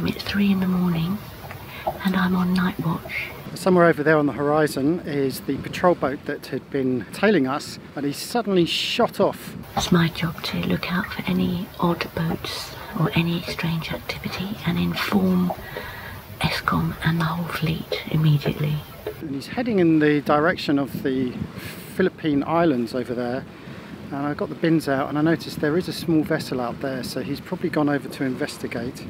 It's 3 in the morning and I'm on night watch. Somewhere over there on the horizon is the patrol boat that had been tailing us, and he suddenly shot off. It's my job to look out for any odd boats or any strange activity and inform ESCOM and the whole fleet immediately. And he's heading in the direction of the Philippine Islands over there, and I got the bins out and I noticed there is a small vessel out there, so he's probably gone over to investigate.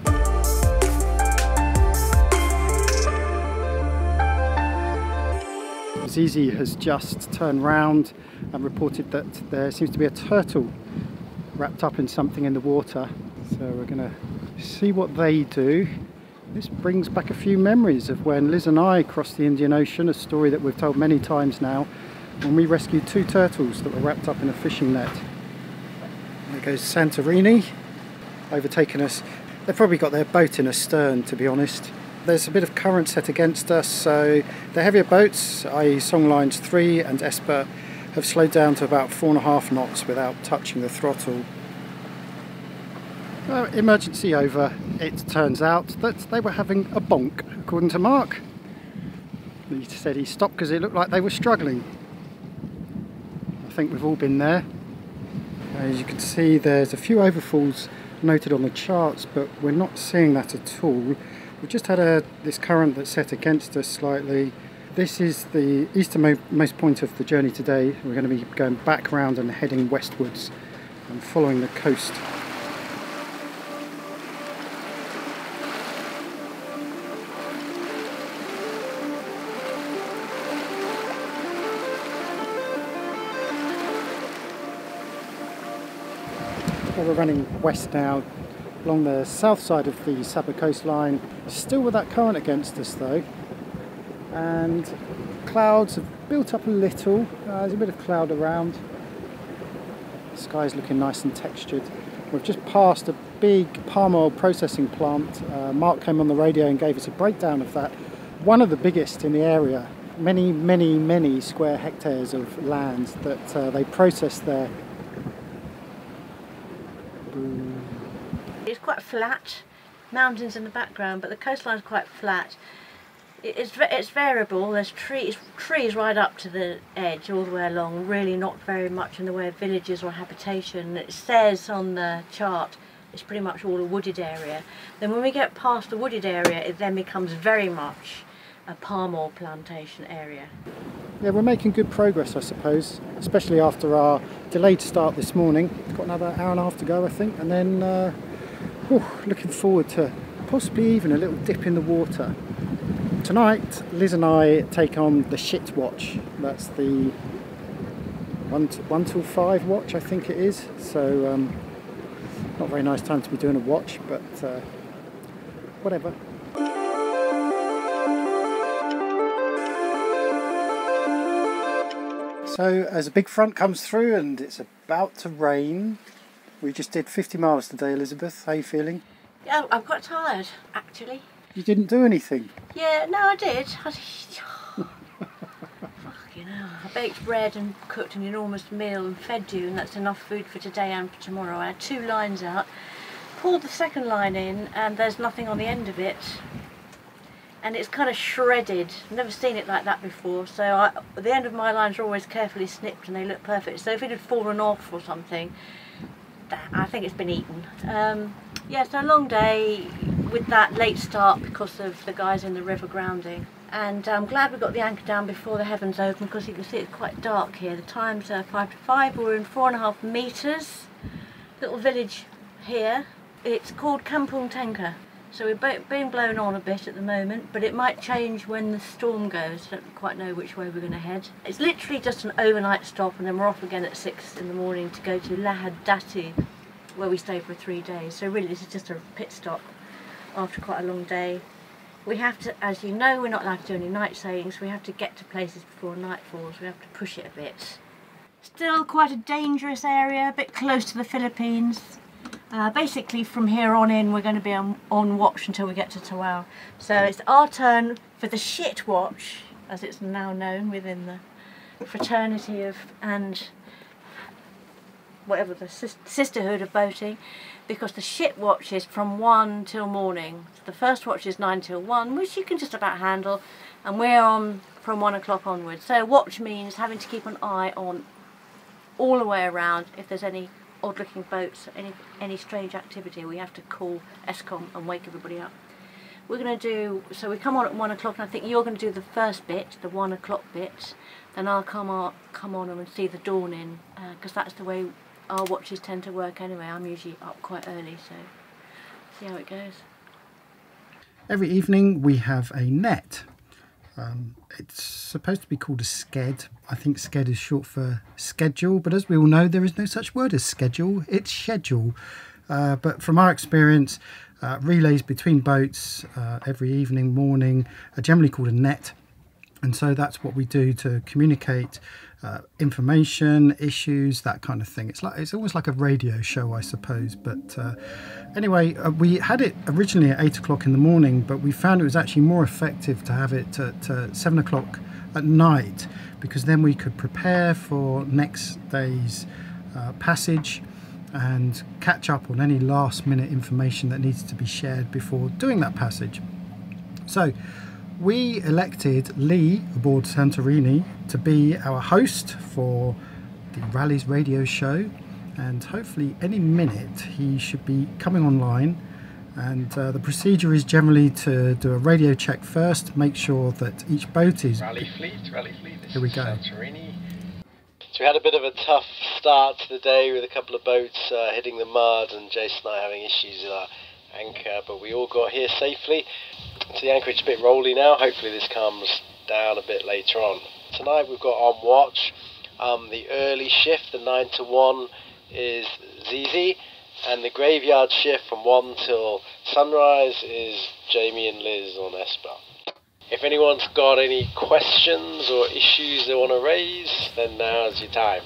Zizi has just turned round and reported that there seems to be a turtle wrapped up in something in the water, so we're going to see what they do. This brings back a few memories of when Liz and I crossed the Indian Ocean, a story that we've told many times now, when we rescued 2 turtles that were wrapped up in a fishing net. There goes Santorini, overtaking us. They've probably got their boat in astern, to be honest. There's a bit of current set against us, so the heavier boats, i.e. Songlines 3 and Esper, have slowed down to about 4.5 knots without touching the throttle. Emergency over. It turns out that they were having a bonk, according to Mark. He said he stopped because it looked like they were struggling. I think we've all been there. As you can see, there's a few overfalls noted on the charts, but we're not seeing that at all. We've just had this current that's set against us slightly. This is the easternmost point of the journey today. We're going to be going back round and heading westwards and following the coast. Well, we're running west now, along the south side of the Sabah coastline, still with that current against us though, and clouds have built up a little. There's a bit of cloud around. The sky's looking nice and textured. We've just passed a big palm oil processing plant. Mark came on the radio and gave us a breakdown of that. One of the biggest in the area. Many square hectares of land that they process there. It's quite flat, mountains in the background, but the coastline is quite flat. It's variable. There's trees right up to the edge all the way along, really not very much in the way of villages or habitation. It says on the chart it's pretty much all a wooded area. Then when we get past the wooded area, it then becomes very much a palm oil plantation area. Yeah, we're making good progress, I suppose, especially after our delayed start this morning. We've got another hour and a half to go, I think, and then looking forward to possibly even a little dip in the water. Tonight, Liz and I take on the shit watch. That's the 1 till 5 watch, I think it is. So, not a very nice time to be doing a watch, but whatever. So, as a big front comes through and it's about to rain, we just did 50 miles today, Elizabeth. How are you feeling? Yeah, I'm quite tired, actually. You didn't do anything? Yeah, no, I did. Fucking hell. I baked bread and cooked an enormous meal and fed you, and that's enough food for today and for tomorrow. I had 2 lines out, pulled the second line in, and there's nothing on the end of it. And it's kind of shredded. I've never seen it like that before, so the end of my lines are always carefully snipped and they look perfect. So if it had fallen off or something, I think it's been eaten. Yeah, so a long day with that late start because of the guys in the river grounding. And I'm glad we got the anchor down before the heavens open, because you can see it's quite dark here. The time's 5 to 5, we're in 4.5 metres. Little village here. It's called Kampung Tengka. So we're being blown on a bit at the moment, but it might change when the storm goes. I don't quite know which way we're going to head. It's literally just an overnight stop, and then we're off again at 6 in the morning to go to Lahad Datu, where we stay for 3 days. So really this is just a pit stop after quite a long day. We have to, as you know, we're not allowed to do any night sailings. We have to get to places before night falls. We have to push it a bit. Still quite a dangerous area, a bit close to the Philippines. Basically from here on in we're going to be on watch until we get to Tawau. So it's our turn for the shit watch, as it's now known within the fraternity of, and whatever the sisterhood of boating, because the ship watch is from 1 till morning. So the first watch is 9 till 1, which you can just about handle, and we're on from 1 o'clock onwards. So watch means having to keep an eye on all the way around. If there's any odd looking boats, any strange activity, we have to call Eskom and wake everybody up. We're going to do, so we come on at 1 o'clock, and I think you're going to do the first bit, the 1 o'clock bit, then I'll come on and see the dawning, because that's the way our watches tend to work anyway. I'm usually up quite early, so see how it goes. Every evening we have a net. It's supposed to be called a sked. I think sked is short for schedule, but as we all know, there is no such word as schedule, it's schedule. But from our experience, relays between boats every evening, morning, are generally called a net. And so that's what we do to communicate information, issues, that kind of thing. It's almost like a radio show, I suppose. But anyway, we had it originally at 8 o'clock in the morning, but we found it was actually more effective to have it at 7 o'clock at night, because then we could prepare for next day's passage and catch up on any last minute information that needs to be shared before doing that passage. So we elected Lee aboard Santorini to be our host for the Rallies radio show, and hopefully any minute he should be coming online. And the procedure is generally to do a radio check first, make sure that each boat is... Rally fleet, here we go. Santorini. So we had a bit of a tough start to the day with a couple of boats hitting the mud, and Jason and I having issues with our anchor, but we all got here safely. So the anchorage is a bit rolly now. Hopefully this calms down a bit later on. Tonight we've got on watch the early shift, the 9 to 1 is Zizi, and the graveyard shift from 1 till sunrise is Jamie and Liz on Espa. If anyone's got any questions or issues they want to raise, then now's your time.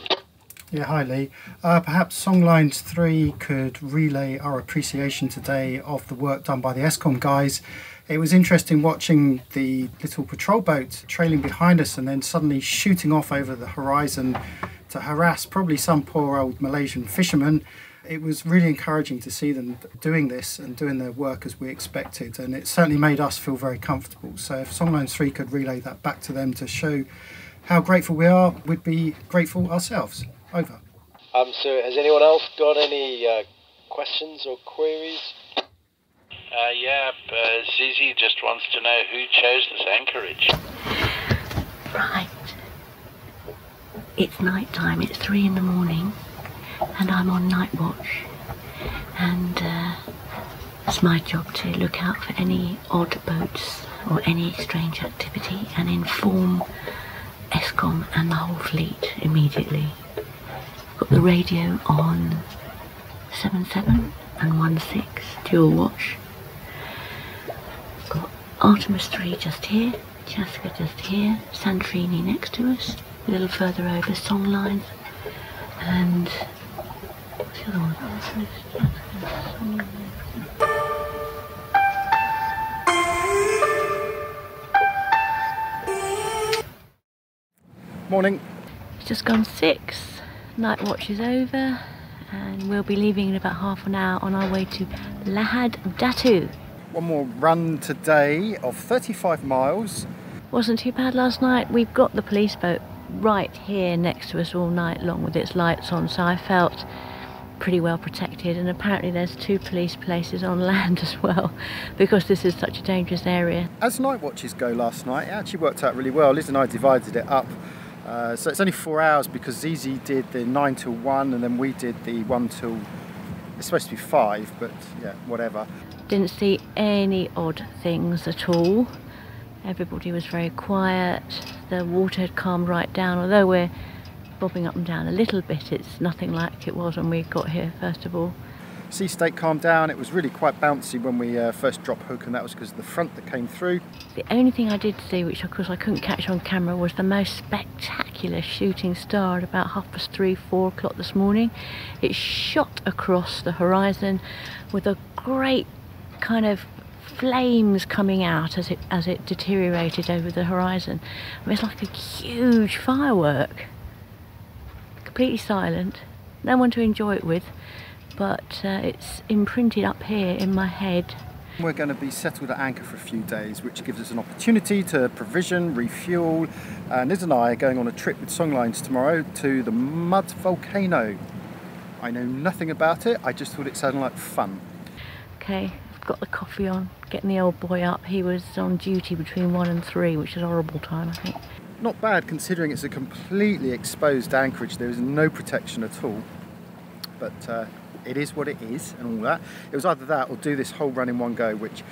Yeah, hi Lee. Perhaps Songlines 3 could relay our appreciation today of the work done by the Eskom guys. It was interesting watching the little patrol boat trailing behind us and then suddenly shooting off over the horizon to harass probably some poor old Malaysian fisherman. It was really encouraging to see them doing this and doing their work as we expected, and it certainly made us feel very comfortable. So if Songlines 3 could relay that back to them to show how grateful we are, we'd be grateful ourselves. Over. So has anyone else got any questions or queries? Zizi just wants to know who chose this anchorage. Right. It's night time, it's 3 in the morning, and I'm on night watch. And it's my job to look out for any odd boats or any strange activity and inform Eskom and the whole fleet immediately. Got the radio on 77 and 16 dual watch. Got Artemis 3 just here, Chaska just here, Santorini next to us, a little further over Songlines, and what's the other one? Morning. It's just gone 6. Night watch is over, and we'll be leaving in about half an hour on our way to Lahad Datu. One more run today of 35 miles. Wasn't too bad last night. We've got the police boat right here next to us all night long with its lights on, so I felt pretty well protected, and apparently there's 2 police places on land as well, because this is such a dangerous area. As night watches go last night, it actually worked out really well. Liz and I divided it up. So it's only 4 hours, because Zizi did the 9 till 1 and then we did the 1 till, it's supposed to be 5, but yeah, whatever. Didn't see any odd things at all. Everybody was very quiet. The water had calmed right down, although we're bobbing up and down a little bit. It's nothing like it was when we got here first of all. Sea state calmed down. It was really quite bouncy when we first dropped hook, and that was because of the front that came through. The only thing I did see, which of course I couldn't catch on camera, was the most spectacular shooting star at about 3:30, 4 o'clock this morning. It shot across the horizon with a great kind of flames coming out as it deteriorated over the horizon. I mean, it's like a huge firework. Completely silent. no one to enjoy it with, but it's imprinted up here in my head. We're going to be settled at anchor for a few days, which gives us an opportunity to provision, refuel, and Liz and I are going on a trip with Songlines tomorrow to the Mud Volcano. I know nothing about it, I just thought it sounded like fun. Okay, I've got the coffee on, getting the old boy up. He was on duty between 1 and 3, which is a horrible time, I think. Not bad considering it's a completely exposed anchorage, there is no protection at all. But it is what it is and all that. It was either that or do this whole run in one go, which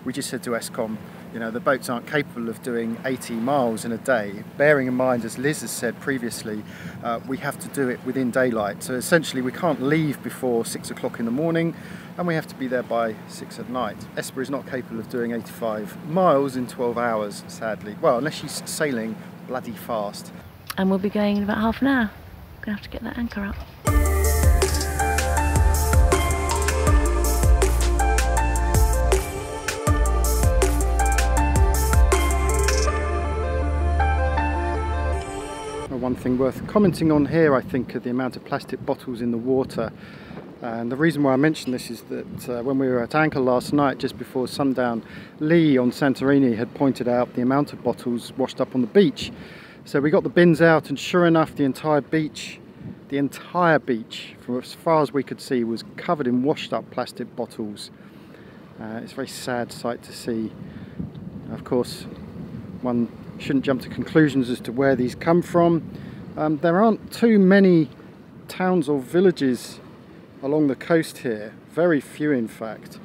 we just said to Escom, you know, the boats aren't capable of doing 80 miles in a day. Bearing in mind, as Liz has said previously, we have to do it within daylight. So essentially we can't leave before 6 o'clock in the morning and we have to be there by 6 at night. Esper is not capable of doing 85 miles in 12 hours, sadly. Well, unless she's sailing bloody fast. And we'll be going in about half an hour. Gonna have to get that anchor up. One thing worth commenting on here, I think, are the amount of plastic bottles in the water. And the reason why I mention this is that when we were at anchor last night, just before sundown, Lee on Santorini had pointed out the amount of bottles washed up on the beach. So we got the bins out, and sure enough, the entire beach, from as far as we could see, was covered in washed up plastic bottles. It's a very sad sight to see. Of course, one shouldn't jump to conclusions as to where these come from. There aren't too many towns or villages along the coast here, very few in fact.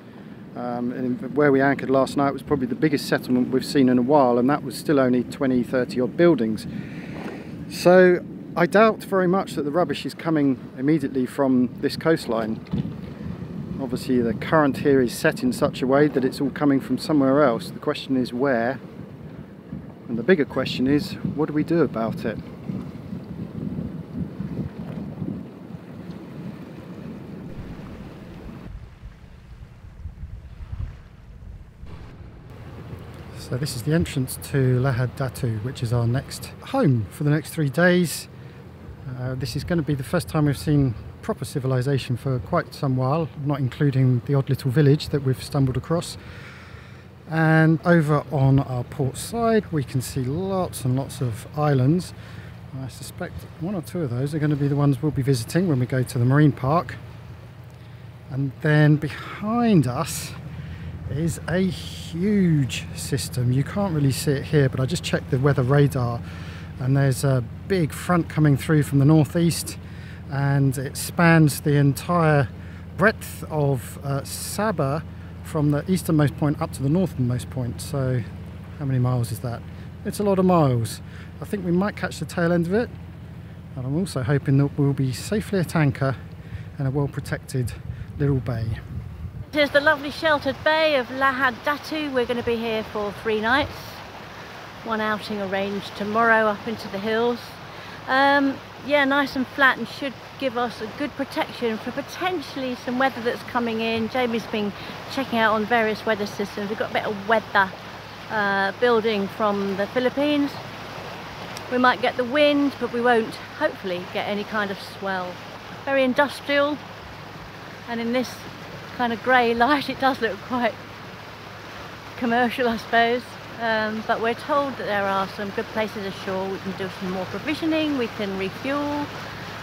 And where we anchored last night was probably the biggest settlement we've seen in a while, and that was still only 20-30 odd buildings. So I doubt very much that the rubbish is coming immediately from this coastline. Obviously the current here is set in such a way that it's all coming from somewhere else. The question is where, and the bigger question is, what do we do about it? So this is the entrance to Lahad Datu, which is our next home for the next 3 days. This is going to be the first time we've seen proper civilization for quite some while, not including the odd little village that we've stumbled across. And over on our port side we can see lots and lots of islands. I suspect 1 or 2 of those are going to be the ones we'll be visiting when we go to the marine park. And then behind us is a huge system. You can't really see it here, but I just checked the weather radar and there's a big front coming through from the northeast, and it spans the entire breadth of Sabah from the easternmost point up to the northernmost point. So how many miles is that? It's a lot of miles. I think we might catch the tail end of it, and I'm also hoping that we'll be safely at anchor in a well protected little bay. This is the lovely sheltered bay of Lahad Datu. We're going to be here for 3 nights. One outing arranged tomorrow up into the hills. Yeah, nice and flat, and should give us a good protection for potentially some weather that's coming in. Jamie's been checking out on various weather systems. We've got a bit of weather building from the Philippines. We might get the wind, but we won't hopefully get any kind of swell. Very industrial, and in this kind of grey light it does look quite commercial, I suppose. But we're told that there are some good places ashore. We can do some more provisioning, we can refuel,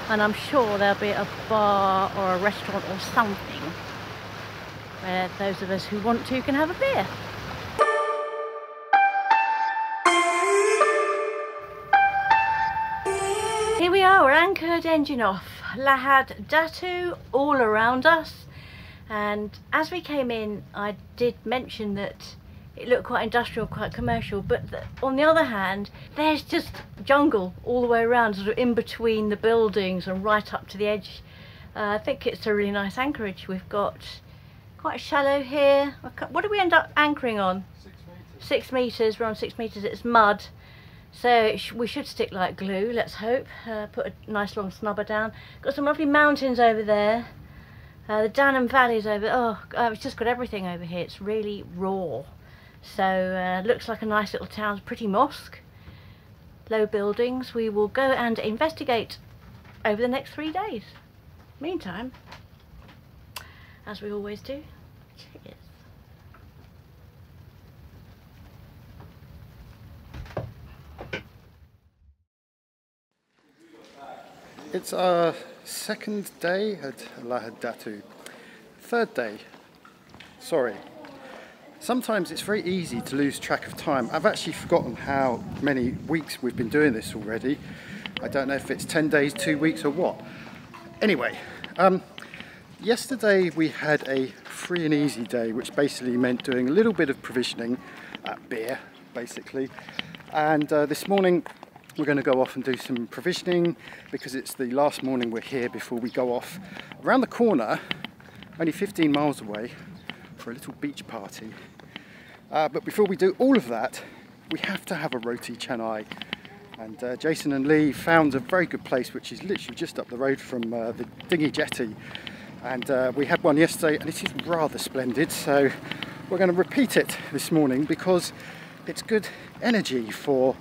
and I'm sure there'll be a bar or a restaurant or something where those of us who want to can have a beer. Here we are, we're anchored, engine off. Lahad Datu all around us, and as we came in I did mention that it looked quite industrial, quite commercial, but on the other hand there's just jungle all the way around, sort of in between the buildings and right up to the edge. I think it's a really nice anchorage. We've got quite shallow here. What did we end up anchoring on? 6 meters. 6 meters, we're on 6 meters, it's mud. So we should stick like glue, let's hope. Put a nice long snubber down. Got some lovely mountains over there. The Danum Valley's over, it's just got everything over here. It's really raw. So looks like a nice little town, pretty mosque. Low buildings. We will go and investigate over the next 3 days. Meantime, as we always do, cheers. It's our second day at Lahad Datu. Third day. Sorry. Sometimes it's very easy to lose track of time. I've actually forgotten how many weeks we've been doing this already. I don't know if it's 10 days, 2 weeks or what. Anyway, yesterday we had a free and easy day, which basically meant doing a little bit of provisioning, beer basically. And this morning we're going to go off and do some provisioning because it's the last morning we're here before we go off around the corner, only 15 miles away, for a little beach party. But before we do all of that, we have to have a roti canai. And Jason and Lee found a very good place, which is literally just up the road from the dinghy jetty. And we had one yesterday and it is rather splendid. So we're going to repeat it this morning because it's good energy for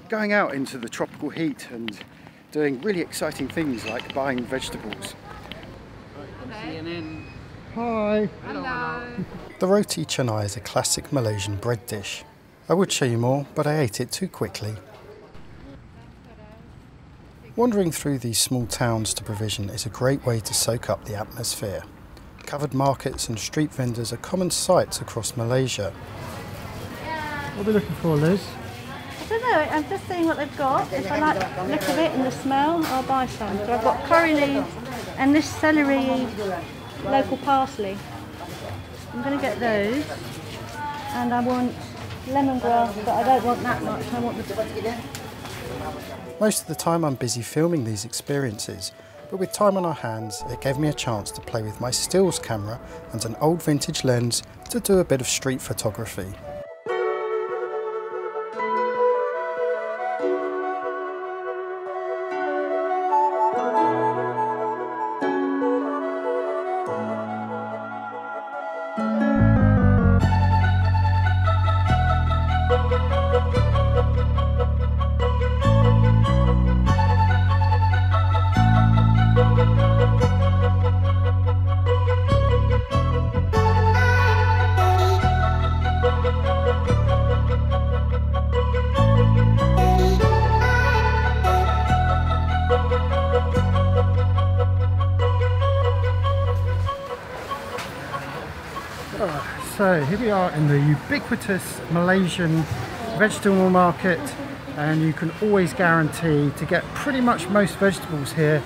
going out into the tropical heat and doing really exciting things like buying vegetables. Hi! Hello! The roti canai is a classic Malaysian bread dish. I would show you more, but I ate it too quickly. Wandering through these small towns to provision is a great way to soak up the atmosphere. Covered markets and street vendors are common sights across Malaysia. What are we looking for, Liz? I don't know, I'm just seeing what they've got. If I like the look of it and the smell, I'll buy some. So I've got curry leaves and this celery local parsley. I'm going to get those. And I want lemongrass, but I don't want that much. I want the... Most of the time I'm busy filming these experiences, but with time on our hands it gave me a chance to play with my stills camera and an old vintage lens to do a bit of street photography. So here we are in the ubiquitous Malaysian vegetable market, and you can always guarantee to get pretty much most vegetables here.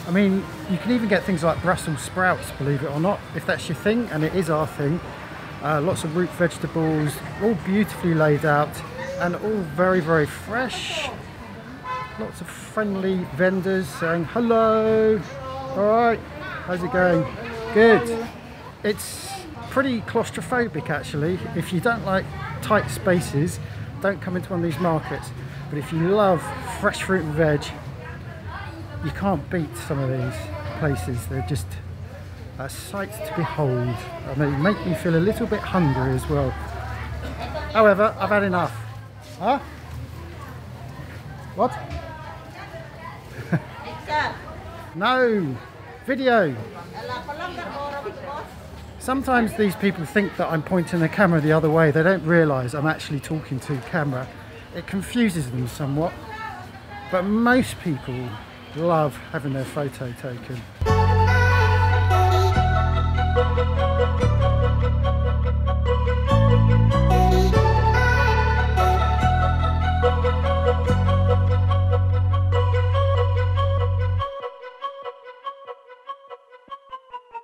I mean, you can even get things like Brussels sprouts, believe it or not, if that's your thing, and it is our thing. Lots of root vegetables, all beautifully laid out and all very, very fresh. Lots of friendly vendors saying hello. All right, how's it going? Good. It's pretty claustrophobic actually. If you don't like tight spaces, don't come into one of these markets. But if you love fresh fruit and veg, you can't beat some of these places. They're just a sight to behold, and they make me feel a little bit hungry as well. However, I've had enough. Huh? What? No! Video! Sometimes these people think that I'm pointing the camera the other way. They don't realise I'm actually talking to camera. It confuses them somewhat. But most people love having their photo taken.